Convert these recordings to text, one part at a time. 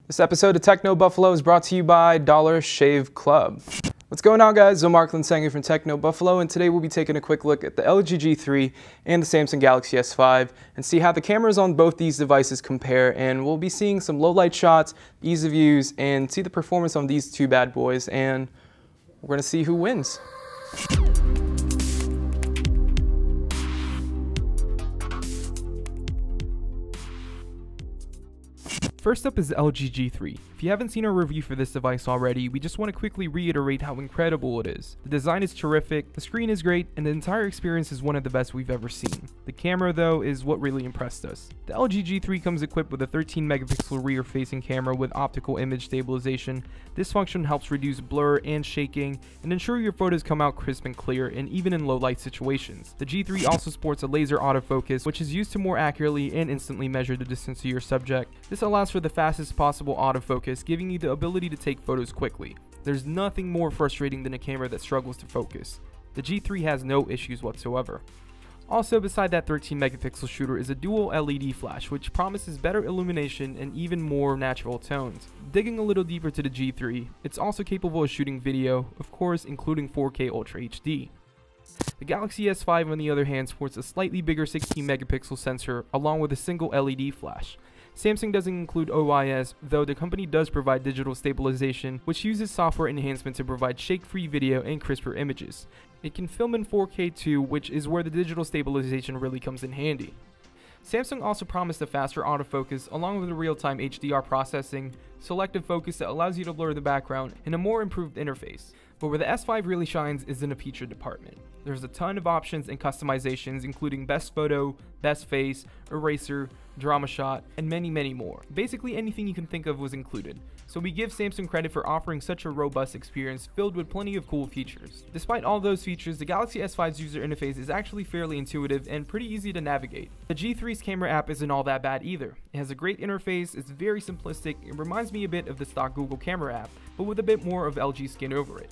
This episode of Techno Buffalo is brought to you by Dollar Shave Club. What's going on, guys? I'm Mark Linseng from Techno Buffalo, and today we'll be taking a quick look at the LG G3 and the Samsung Galaxy S5 and see how the cameras on both these devices compare, and we'll be seeing some low light shots, ease of use, and see the performance on these two bad boys, and we're going to see who wins. First up is the LG G3. If you haven't seen our review for this device already, we just want to quickly reiterate how incredible it is. The design is terrific, the screen is great, and the entire experience is one of the best we've ever seen. The camera, though, is what really impressed us. The LG G3 comes equipped with a 13 megapixel rear-facing camera with optical image stabilization. This function helps reduce blur and shaking and ensure your photos come out crisp and clear, and even in low light situations. The G3 also sports a laser autofocus, which is used to more accurately and instantly measure the distance to your subject. This allows for the fastest possible autofocus, giving you the ability to take photos quickly. There's nothing more frustrating than a camera that struggles to focus. The G3 has no issues whatsoever. Also, beside that 13 megapixel shooter is a dual LED flash, which promises better illumination and even more natural tones. Digging a little deeper to the G3, it's also capable of shooting video, of course including 4K Ultra HD. The Galaxy S5, on the other hand, sports a slightly bigger 16 megapixel sensor along with a single LED flash. Samsung doesn't include OIS, though the company does provide digital stabilization, which uses software enhancement to provide shake-free video and crisper images. It can film in 4K too, which is where the digital stabilization really comes in handy. Samsung also promised a faster autofocus along with a real-time HDR processing, selective focus that allows you to blur the background, and a more improved interface. But where the S5 really shines is in the feature department. There's a ton of options and customizations, including best photo, best face, eraser, drama shot, and many more. Basically anything you can think of was included, so we give Samsung credit for offering such a robust experience filled with plenty of cool features. Despite all those features, the Galaxy S5's user interface is actually fairly intuitive and pretty easy to navigate. The G3's camera app isn't all that bad either. It has a great interface, it's very simplistic, it reminds me a bit of the stock Google camera app, but with a bit more of LG skin over it.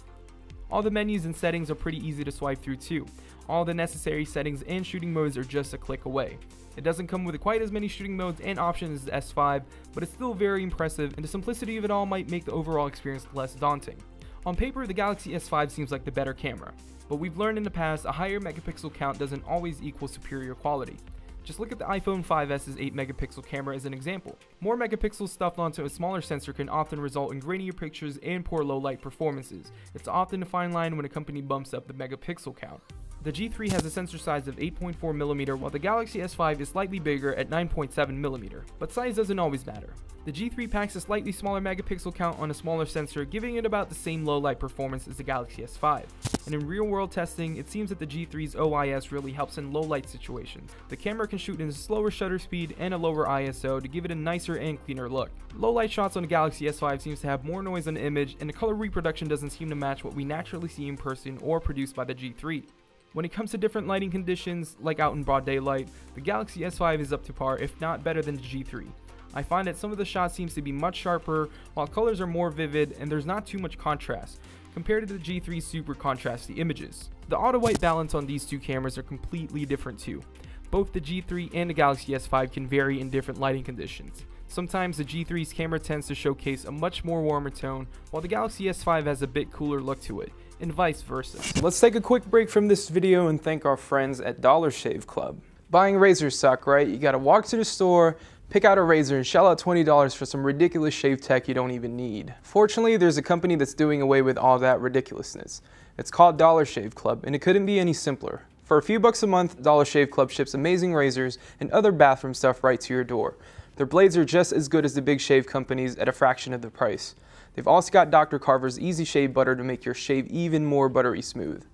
All the menus and settings are pretty easy to swipe through too. All the necessary settings and shooting modes are just a click away. It doesn't come with quite as many shooting modes and options as the S5, but it's still very impressive, and the simplicity of it all might make the overall experience less daunting. On paper, the Galaxy S5 seems like the better camera, but we've learned in the past a higher megapixel count doesn't always equal superior quality. Just look at the iPhone 5s's 8 megapixel camera as an example. More megapixels stuffed onto a smaller sensor can often result in grainier pictures and poor low light performances. It's often a fine line when a company bumps up the megapixel count. The G3 has a sensor size of 8.4mm, while the Galaxy S5 is slightly bigger at 9.7mm, but size doesn't always matter. The G3 packs a slightly smaller megapixel count on a smaller sensor, giving it about the same low light performance as the Galaxy S5. And in real world testing, it seems that the G3's OIS really helps in low light situations. The camera can shoot in a slower shutter speed and a lower ISO to give it a nicer and cleaner look. Low light shots on the Galaxy S5 seems to have more noise on the image, and the color reproduction doesn't seem to match what we naturally see in person or produced by the G3. When it comes to different lighting conditions, like out in broad daylight, the Galaxy S5 is up to par, if not better than the G3. I find that some of the shots seems to be much sharper, while colors are more vivid and there's not too much contrast, compared to the G3's super contrasty images. The auto-white balance on these two cameras are completely different too. Both the G3 and the Galaxy S5 can vary in different lighting conditions. Sometimes the G3's camera tends to showcase a much more warmer tone, while the Galaxy S5 has a bit cooler look to it, and vice versa. Let's take a quick break from this video and thank our friends at Dollar Shave Club. Buying razors suck, right? You gotta walk to the store, pick out a razor, and shell out $20 for some ridiculous shave tech you don't even need. Fortunately, there's a company that's doing away with all that ridiculousness. It's called Dollar Shave Club, and it couldn't be any simpler. For a few bucks a month, Dollar Shave Club ships amazing razors and other bathroom stuff right to your door. Their blades are just as good as the big shave companies at a fraction of the price. They've also got Dr. Carver's Easy Shave Butter to make your shave even more buttery smooth.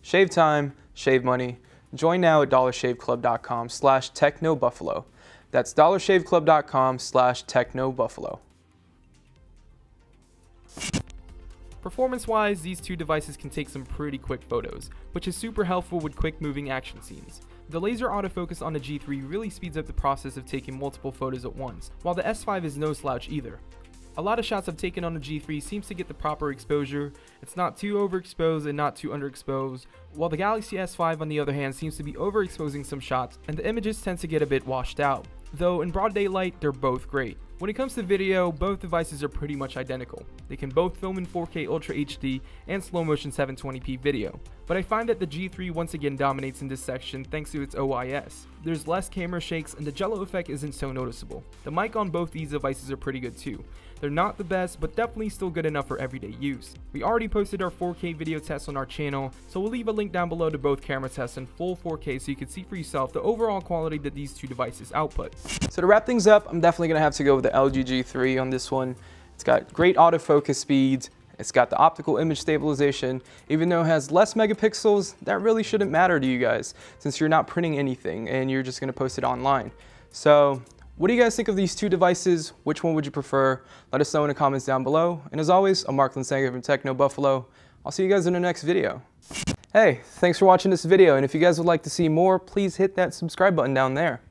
Shave time, shave money. Join now at dollarshaveclub.com/technobuffalo. That's dollarshaveclub.com/technobuffalo. Performance-wise, these two devices can take some pretty quick photos, which is super helpful with quick-moving action scenes. The laser autofocus on the G3 really speeds up the process of taking multiple photos at once, while the S5 is no slouch either. A lot of shots I've taken on the G3 seems to get the proper exposure. It's not too overexposed and not too underexposed, while the Galaxy S5 on the other hand seems to be overexposing some shots, and the images tend to get a bit washed out. Though in broad daylight, they're both great. When it comes to video, both devices are pretty much identical. They can both film in 4K Ultra HD and slow motion 720p video, but I find that the G3 once again dominates in this section thanks to its OIS. There's less camera shakes and the jello effect isn't so noticeable. The mic on both these devices are pretty good too. They're not the best, but definitely still good enough for everyday use. We already posted our 4K video tests on our channel, so we'll leave a link down below to both camera tests in full 4K so you can see for yourself the overall quality that these two devices output. So to wrap things up, I'm definitely going to have to go with the LG G3 on this one. It's got great autofocus speeds, it's got the optical image stabilization. Even though it has less megapixels, that really shouldn't matter to you guys since you're not printing anything and you're just going to post it online. So what do you guys think of these two devices? Which one would you prefer? Let us know in the comments down below. And as always, I'm Mark Linsanger from Techno Buffalo. I'll see you guys in the next video. Hey, thanks for watching this video, and if you guys would like to see more, please hit that subscribe button down there.